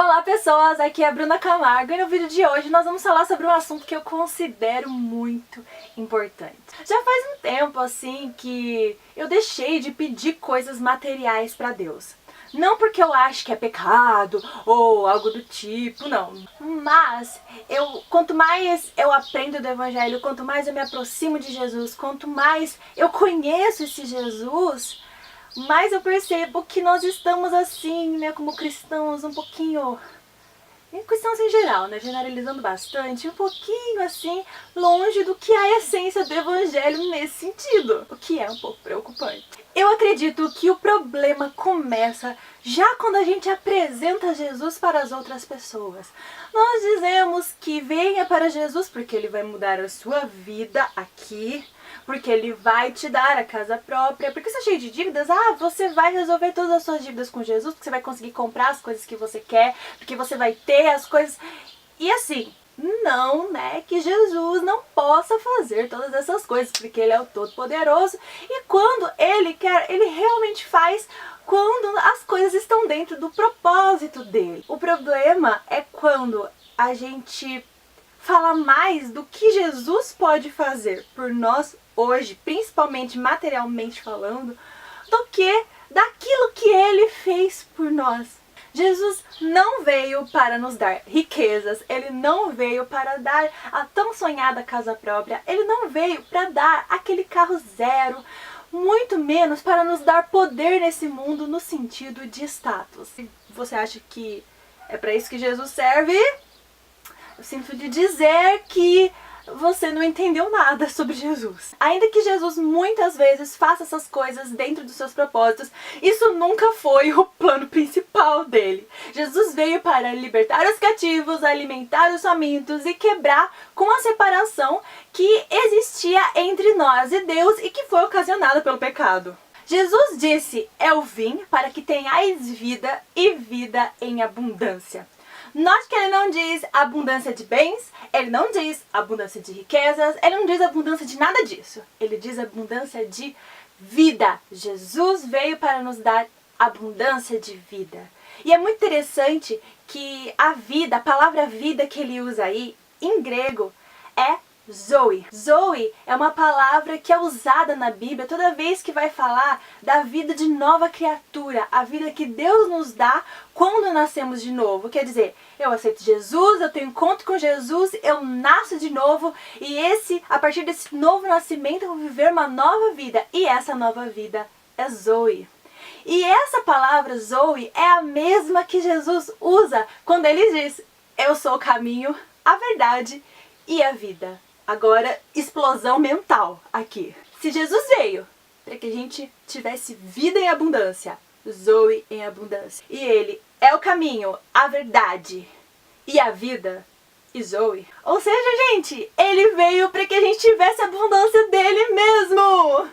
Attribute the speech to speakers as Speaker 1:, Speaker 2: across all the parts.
Speaker 1: Olá pessoas, aqui é a Bruna Camargo e no vídeo de hoje nós vamos falar sobre um assunto que eu considero muito importante. Já faz um tempo assim que eu deixei de pedir coisas materiais pra Deus. Não porque eu acho que é pecado ou algo do tipo, não. Mas quanto mais eu aprendo do Evangelho, quanto mais eu me aproximo de Jesus, quanto mais eu conheço esse Jesus, mas eu percebo que nós estamos assim, né, como cristãos, um pouquinho... cristãos em geral, né, generalizando bastante, um pouquinho assim, longe do que é a essência do evangelho nesse sentido, o que é um pouco preocupante. Eu acredito que o problema começa já quando a gente apresenta Jesus para as outras pessoas. Nós dizemos que venha para Jesus porque Ele vai mudar a sua vida aqui, porque Ele vai te dar a casa própria, porque você é cheio de dívidas, você vai resolver todas as suas dívidas com Jesus, porque você vai conseguir comprar as coisas que você quer, porque você vai ter as coisas... E assim, não, né, que Jesus não possa fazer todas essas coisas, porque Ele é o Todo-Poderoso, e quando Ele quer, Ele realmente faz quando as coisas estão dentro do propósito dEle. O problema é quando a gente fala mais do que Jesus pode fazer por nós hoje, principalmente materialmente falando, do que daquilo que Ele fez por nós. Jesus não veio para nos dar riquezas, Ele não veio para dar a tão sonhada casa própria, Ele não veio para dar aquele carro zero, muito menos para nos dar poder nesse mundo no sentido de status. Se você acha que é para isso que Jesus serve, eu sinto lhe dizer que você não entendeu nada sobre Jesus. Ainda que Jesus muitas vezes faça essas coisas dentro dos seus propósitos, isso nunca foi o plano principal dele. Jesus veio para libertar os cativos, alimentar os famintos e quebrar com a separação que existia entre nós e Deus e que foi ocasionada pelo pecado. Jesus disse: "Eu vim para que tenhais vida e vida em abundância." Note que Ele não diz abundância de bens, Ele não diz abundância de riquezas, Ele não diz abundância de nada disso. Ele diz abundância de vida. Jesus veio para nos dar abundância de vida. E é muito interessante que a vida, a palavra vida que Ele usa aí, em grego, é Zoe. Zoe é uma palavra que é usada na Bíblia toda vez que vai falar da vida de nova criatura, a vida que Deus nos dá quando nascemos de novo. Quer dizer, eu aceito Jesus, eu tenho encontro com Jesus, eu nasço de novo e a partir desse novo nascimento eu vou viver uma nova vida e essa nova vida é Zoe. E essa palavra Zoe é a mesma que Jesus usa quando Ele diz: "Eu sou o caminho, a verdade e a vida." Agora, explosão mental aqui. Se Jesus veio para que a gente tivesse vida em abundância, Zoe em abundância, e Ele é o caminho, a verdade e a vida, e Zoe, ou seja, gente, Ele veio para que a gente tivesse a abundância dele mesmo.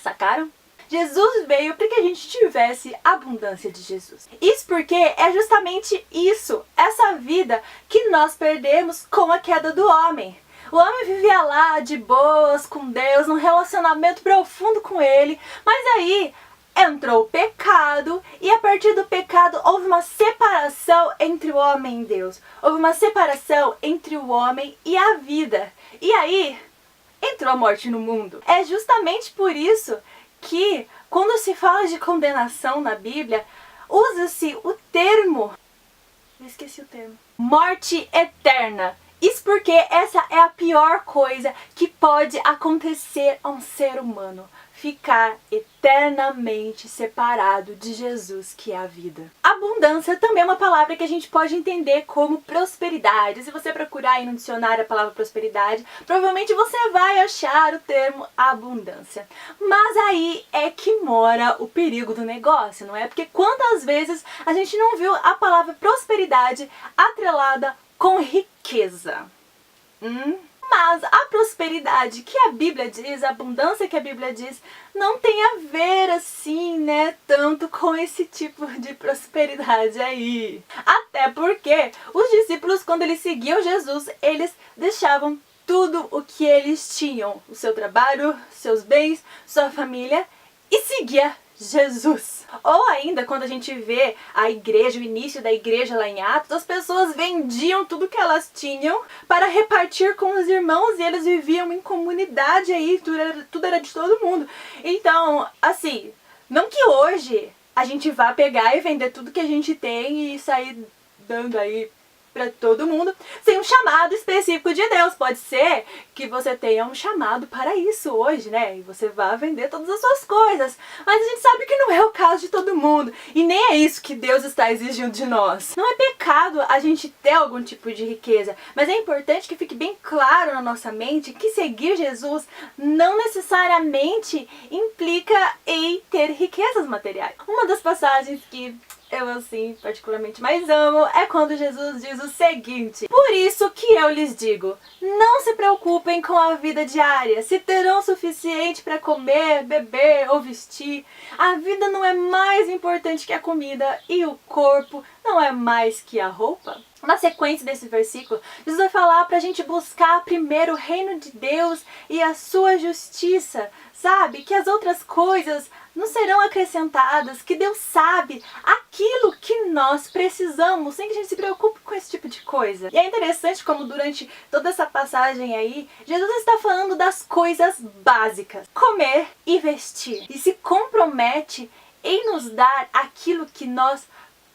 Speaker 1: Sacaram? Jesus veio para que a gente tivesse a abundância de Jesus. Isso porque é justamente isso, essa vida que nós perdemos com a queda do homem. O homem vivia lá de boas com Deus, num relacionamento profundo com Ele, mas aí entrou o pecado e a partir do pecado houve uma separação entre o homem e Deus. Houve uma separação entre o homem e a vida. E aí entrou a morte no mundo. É justamente por isso que quando se fala de condenação na Bíblia, usa-se o termo, eu esqueci o termo, morte eterna. Isso porque essa é a pior coisa que pode acontecer a um ser humano, ficar eternamente separado de Jesus, que é a vida. Abundância também é uma palavra que a gente pode entender como prosperidade. Se você procurar aí no dicionário a palavra prosperidade, provavelmente você vai achar o termo abundância. Mas aí é que mora o perigo do negócio, não é? Porque quantas vezes a gente não viu a palavra prosperidade atrelada com riqueza? Mas a prosperidade que a Bíblia diz, a abundância que a Bíblia diz, não tem a ver assim, né, tanto com esse tipo de prosperidade aí. Até porque os discípulos, quando eles seguiam Jesus, eles deixavam tudo o que eles tinham, o seu trabalho, seus bens, sua família, e seguia Jesus. Ou ainda, quando a gente vê a igreja, o início da igreja lá em Atos, as pessoas vendiam tudo que elas tinham para repartir com os irmãos e eles viviam em comunidade aí, tudo era de todo mundo. Então, assim, não que hoje a gente vá pegar e vender tudo que a gente tem e sair dando aí para todo mundo, sem um chamado específico de Deus. Pode ser que você tenha um chamado para isso hoje, né? E você vá vender todas as suas coisas. Mas a gente sabe que não é o caso de todo mundo. E nem é isso que Deus está exigindo de nós. Não é pecado a gente ter algum tipo de riqueza, mas é importante que fique bem claro na nossa mente que seguir Jesus não necessariamente implica em ter riquezas materiais. Uma das passagens que eu, assim, particularmente mais amo, é quando Jesus diz o seguinte: por isso que eu lhes digo, não se preocupem com a vida diária, se terão o suficiente para comer, beber ou vestir. A vida não é mais importante que a comida e o corpo não é mais que a roupa. Na sequência desse versículo, Jesus vai falar pra gente buscar primeiro o reino de Deus e a sua justiça, sabe? Que as outras coisas não serão acrescentadas, que Deus sabe aquilo que nós precisamos, sem que a gente se preocupe com esse tipo de coisa. E é interessante como durante toda essa passagem aí, Jesus está falando das coisas básicas, comer e vestir, e se compromete em nos dar aquilo que nós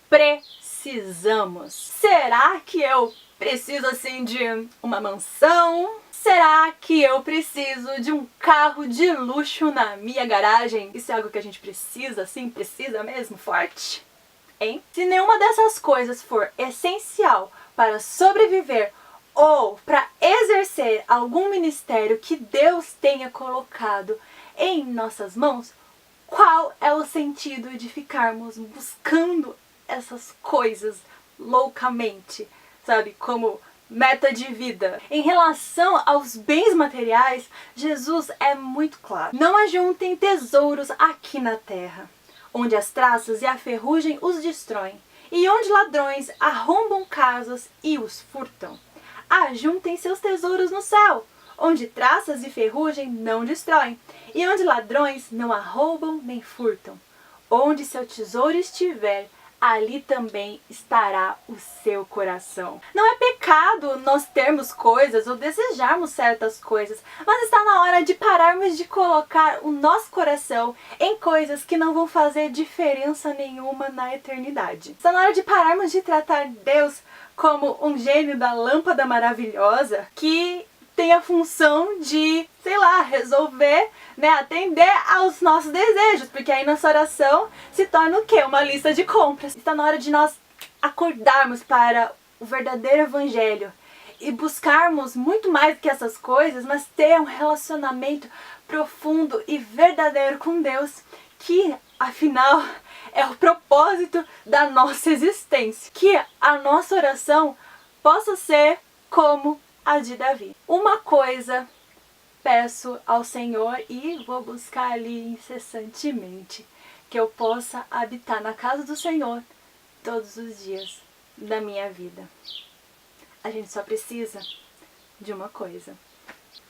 Speaker 1: precisamos. Será que eu preciso assim de uma mansão? Será que eu preciso de um carro de luxo na minha garagem? Isso é algo que a gente precisa, sim? Precisa mesmo? Forte? Hein? Se nenhuma dessas coisas for essencial para sobreviver ou para exercer algum ministério que Deus tenha colocado em nossas mãos, qual é o sentido de ficarmos buscando essas coisas loucamente, sabe? Como meta de vida. Em relação aos bens materiais, Jesus é muito claro. Não ajuntem tesouros aqui na terra, onde as traças e a ferrugem os destroem, e onde ladrões arrombam casas e os furtam. Ajuntem seus tesouros no céu, onde traças e ferrugem não destroem, e onde ladrões não arrombam nem furtam. Onde seu tesouro estiver, ali também estará o seu coração. Não é pecado nós termos coisas ou desejarmos certas coisas, mas está na hora de pararmos de colocar o nosso coração em coisas que não vão fazer diferença nenhuma na eternidade. Está na hora de pararmos de tratar Deus como um gênio da lâmpada maravilhosa que tem a função de, sei lá, resolver, né, atender aos nossos desejos, porque aí nossa oração se torna o quê? Uma lista de compras. Está na hora de nós acordarmos para o verdadeiro evangelho e buscarmos muito mais do que essas coisas, mas ter um relacionamento profundo e verdadeiro com Deus, que afinal é o propósito da nossa existência. Que a nossa oração possa ser como a de Davi. Uma coisa peço ao Senhor e vou buscar ali incessantemente, que eu possa habitar na casa do Senhor todos os dias da minha vida. A gente só precisa de uma coisa.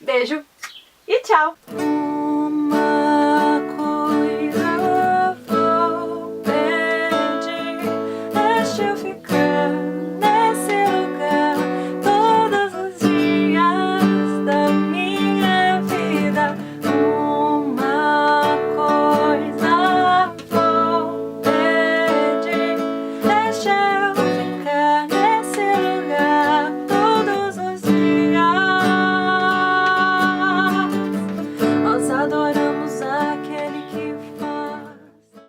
Speaker 1: Beijo e tchau! Adoro